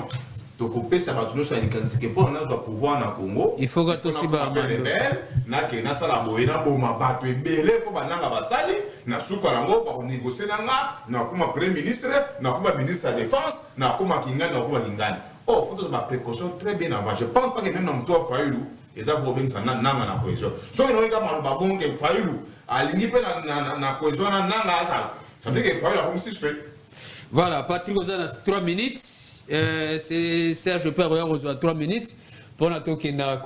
donc on peut savoir tout ça, il pour on a pouvoir dans Congo. Il faut que aussi ba rebelle, na ke na sala boyena boma bato ebele ko bananga basali, na suka lango ba négocier na kuma premier ministre, na kuma ministre de la défense, na kuma kinga na kuma kingani. Oh, faut avoir précaution très bien avant. Je pense pas que même dans toi Fayulu, et ça faut bien ça na na cohésion. So on a comme ba bon que Fayulu, aligné pe na cohésion na nanga ça. Ça veut dire que Fayulu a comme suspect. Voilà, Patrick Ozana, 3 minutes. C'est Serge Père Rosa, 3 minutes. Pour la tokena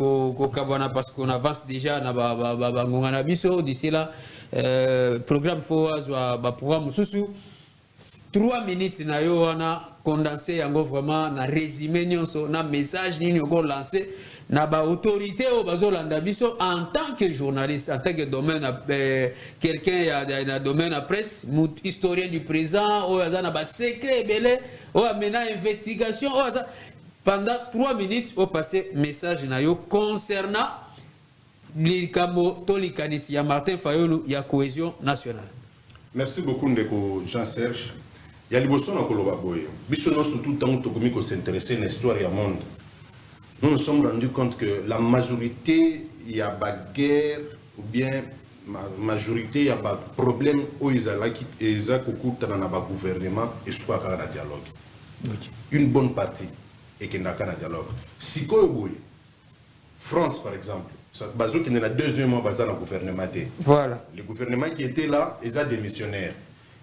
parce qu'on avance déjà na biso d'ici là. Programme Foazwa, programme Soussou. 3 minutes na yo wana condensé yango vraiment na résumé nyonso na message nini ko lancer na ba autorité au bazolanda biso en tant que journaliste, en tant que domaine quelqu'un y a domaine à presse, historien du présent, ou na ba secret belé, ou amena investigation, pendant 3 minutes au passé message na yo concernant l'ikamo tolikanisi ya Martin Fayulu ya cohésion nationale. Merci beaucoup ndeko Jean-Serge. Il y a liboso na koloba boye. Biso no surtout tant que tokomi ko s'intéresser à l'histoire du monde. Nous nous sommes rendus compte que la majorité, il y a pas guerre, ou bien majorité, il y a pas problème où ils ont un gouvernement et soit un dialogue. Une bonne partie est qu'il n'y a qu'un dialogue. Si France, par exemple, Bazo qui est le deuxième mois dans le gouvernement. Voilà. Le gouvernement qui était là, ils ont démissionnaire.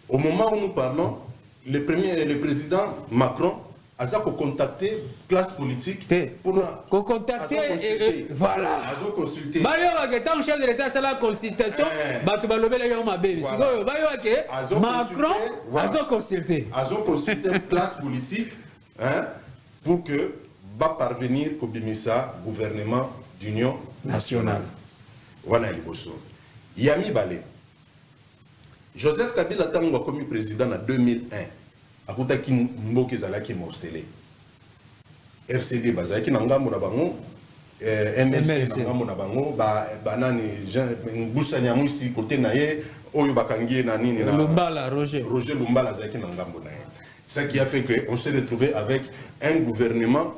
Au moment où nous parlons, le président Macron a contacté classe politique pour contacter et voilà. Ils ont consulté. Tant chef de l'État, c'est la consultation. Macron a consulté. Ils ont consulté classe politique pour que va parvenir au Bimisa gouvernement d'union nationale. Voilà les bosso. Yami Balé. Joseph Kabila Tango comme président en 2001. Akuta ki mboke zalaki morcelé. RCD bazaki nangambo na bango MLC nangambo na bango banani Jean Mbusa Nyamusi côté naye oyo bakangie na nini na Lumbala Roger Lumbala zaki nangambo naye. Ça qui a fait que on s'est retrouvé avec un gouvernement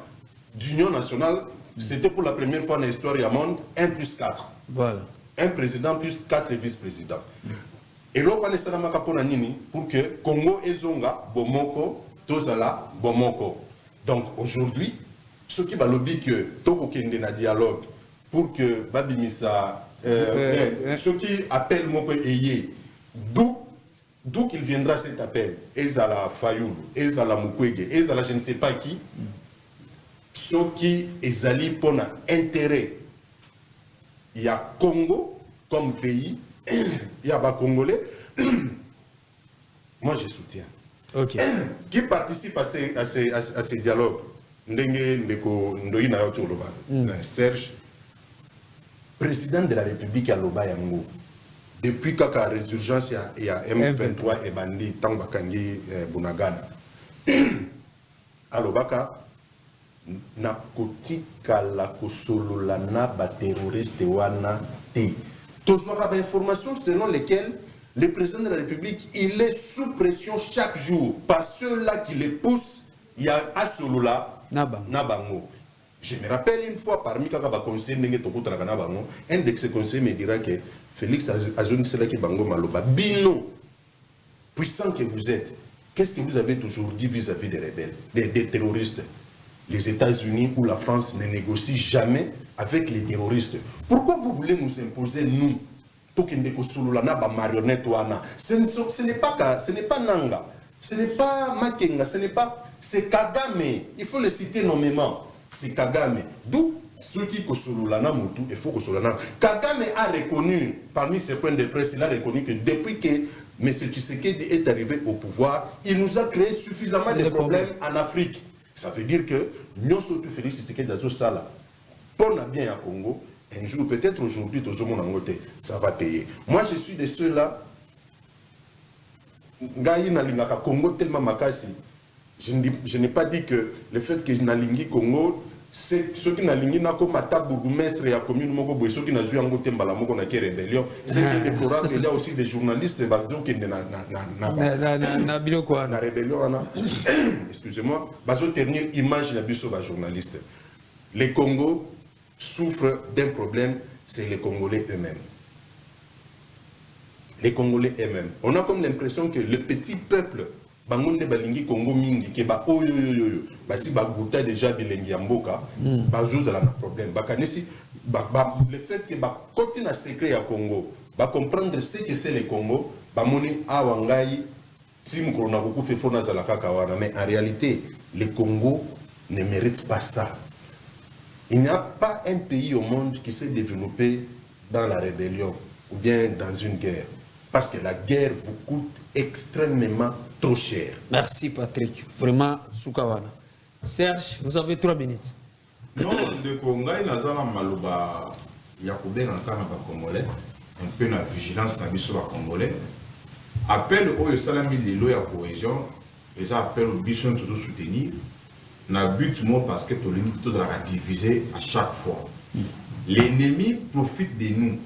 d'union nationale. C'était pour la première fois dans l'histoire du monde 1+4. Voilà. Un président plus 4 vice-présidents. Et là, on va laisser la makapona nini pour que Congo et Zonga, Bomoko, Tozala, Bomoko. Donc aujourd'hui, ceux qui va lobby que Toko Kende na dialogue pour que Babimisa, ceux qui appellent Moko Eye, d'où qu'il viendra cet appel, Ezala Fayoul, Ezala Mukwege, Ezala je ne sais pas qui, ceux qui ezali pour intérêt, il y a Congo comme pays. Il y a des Congolais, moi je soutiens. Okay. Qui participe à ces dialogues? Serge, président de la République à Loba Yango. Depuis que la résurgence, il y a M23 et Bandi, Tangakangi, Bunagana. À Lobaka, na kotika la kosolo la na ba terroriste wana te. Tous les informations selon lesquelles le président de la République il est sous pression chaque jour par ceux-là qui le poussent. Il y a Asolola Nabango. Je me rappelle une fois parmi les conseillers un de ces conseillers me dira que Félix Azoun Selaki Bango Maloba Bino, puissant que vous êtes, qu'est-ce que vous avez toujours dit vis-à-vis des rebelles, des terroristes? Les États-Unis ou la France ne négocient jamais avec les terroristes. Pourquoi vous voulez nous imposer, nous, ce n'est pas Nanga, ce n'est pas Makenga, ce n'est pas... C'est Kagame, il faut le citer nommément. C'est Kagame. D'où ceux qui Kosolana Moutou, il faut Kosolana. Kagame a reconnu, parmi ses points de presse, il a reconnu que depuis que M. Tshisekedi est arrivé au pouvoir, il nous a créé suffisamment de problèmes en Afrique. Ça veut dire que nous sommes tous Félix Tshisekedi dans Sala. Pour la bien à Congo, un jour, peut-être aujourd'hui, ça va payer. Moi, je suis de ceux-là. Congo tellement makasi. Je n'ai pas dit que le fait que je n'alingi Congo, c'est ceux qui n'alingi n'a comme attaque bourgmestre et à commune Mogo, ceux qui n'ont joué en côté Mbalamoko n'a qu'à rébellion. C'est déplorable. Il y a aussi des journalistes qui n'a rébellion. Excusez-moi. Bazo tenir image la biso ba journaliste. Les Congos souffrent d'un problème, c'est les Congolais eux-mêmes. Les Congolais eux-mêmes. On a comme l'impression que le petit peuple, Bangonde Balingi Congo Mingi, qui ba oyoyoyo, si Bagouta déjà Bilengi Amboka, Bazouz a un problème. Le fait que continue à secret à Congo, comprendre ce que c'est le Congo, Bamoni Awangai, Tim Kronakoku fait Fona Zalaka Kawana. Mais en réalité, le Congo ne mérite pas ça. Il n'y a pas un pays au monde qui s'est développé dans la rébellion ou bien dans une guerre. Parce que la guerre vous coûte extrêmement trop cher. Merci Patrick. Vraiment, Soukawana. Serge, vous avez 3 minutes. Non, de Congo, il y a un maloba, Yakoubé, un Congolais, un peu de vigilance dans le Congolais. Appel au Salami Lilo et cohésion, et ça appelle au Bisson toujours soutenir. Na but moi parce que tout le monde tout a divisé à chaque fois. L'ennemi profite de nous.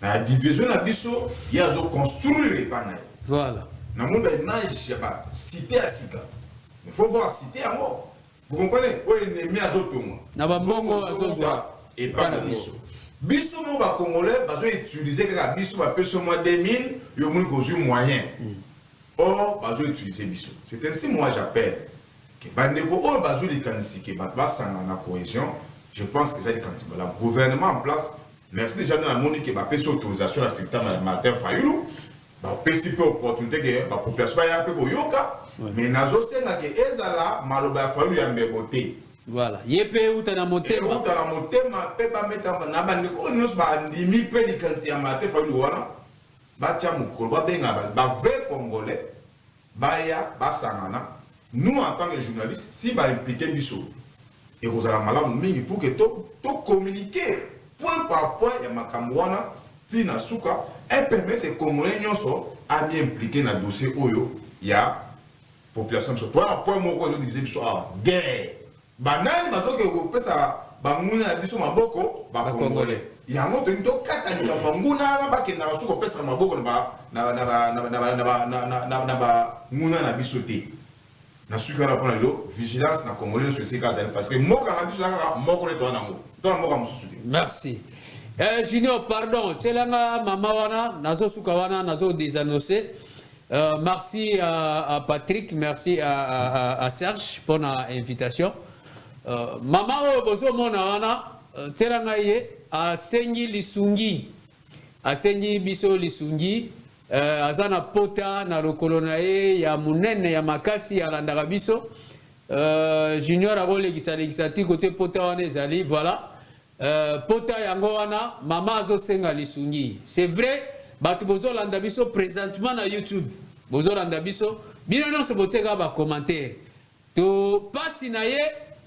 La division na biso, il y a construire les bananes. Voilà. Na monde nage, il y a pas cité à Sika. Il faut voir cité à mort. Vous comprenez? O ennemi à d'autres moi. Na ba mbongo azozwa et pas na biso. Biso mo ba congolais bazo utiliser que biso ba peso moi 2000, yo mo ko moyen. Or bazo utiliser biso. C'est ainsi moi j'appelle que bandeko o bazo li kanisi que ba sanga na cohésion. Je pense que ça dit quand le gouvernement en place. Merci déjà dans la monnaie qui va payer autorisation à l'activité de Martin Fayulu. Il va payer opportunité que la population va y aller pour Yoka. Mais nous avons dit que Ezala, Maloba Fayulu y a mbeboté. Voilà. Yépe ou t'as monté. Ou t'as monté, ma peut pas mettre en abandon. Nous avons dit mi pe di kanti ya Martin Fayulu wana. Ba tia mukolo ba benga ba vrai congolais. Ba ya ba sangana. Nous en tant que journalistes, si ba impliquer biso. Et vous allez malamu mingi pour que to communiquer. Point par point, il y a Makamwana, Tina Souka, et permettre les Congolais à mieux impliquer dans le dossier Oyo. Il y a population sur toi, point moko yo disait biso guerre. Banani bazo ke ko pesa banguna biso maboko ba Congolais. Il y a un autre to katani banguna ba ke na suko pesa maboko na nguna na biso te. Na suka na pona lo vigilance na Congolais sur ces cas parce que moka na biso na moko le to na ngo. Merci. Junior, pardon. Tchelanga Mamawana, Nazo Soukawana, Nazo désannoncé. Merci à Patrick, merci à Serge pour l'invitation. Maman, Bozo Monawana, Tchelanga Ye, a Sengi Lisungi, a Sengi Biso Lisungi, Azana Pota, Narokolonae, ya Munene, ya Makasi, Alandara Biso. Junior a legislatif côté Pota wana zali voilà Pota yango wana mama azo senga lisungi c'est vrai batu bozo landa biso présentement na YouTube bozo landa biso bino non se boteka ba commentaire to pasi na ye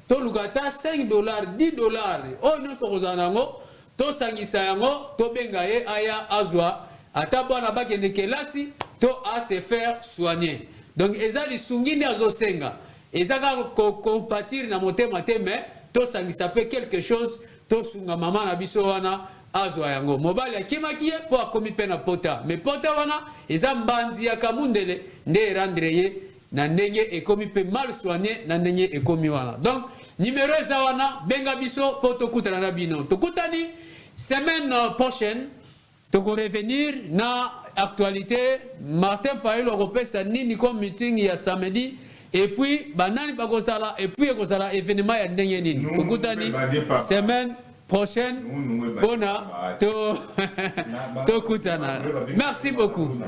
to lugata $5 $10 oh non so kozana ngo to sangisa yango to benga ye aya azwa ata bwana bakende kelasi to a se faire soigner donc ezali lisungi ni azo senga et ça va compatir dans mon thème, mais tout ça qui s'appelle quelque chose, tout sunga maman na biso wana azwa yango. Mobile ya kimakiye pour komi pena pota, mais pota wana eza mbanzi ya kamundele nde randreye na ndenge e komi pe mal soigné na ndenge e komi wana. Donc numéro eza wana benga biso poto kutana na bino. Tokutani semaine prochaine toko revenir na actualité Martin Fayulu repesa nini comme meeting ya samedi. Et puis, banani bagosala, et puis bagosala événement ya ndenge nini. Kokutani semaine prochaine. Bona to kutana. Merci beaucoup.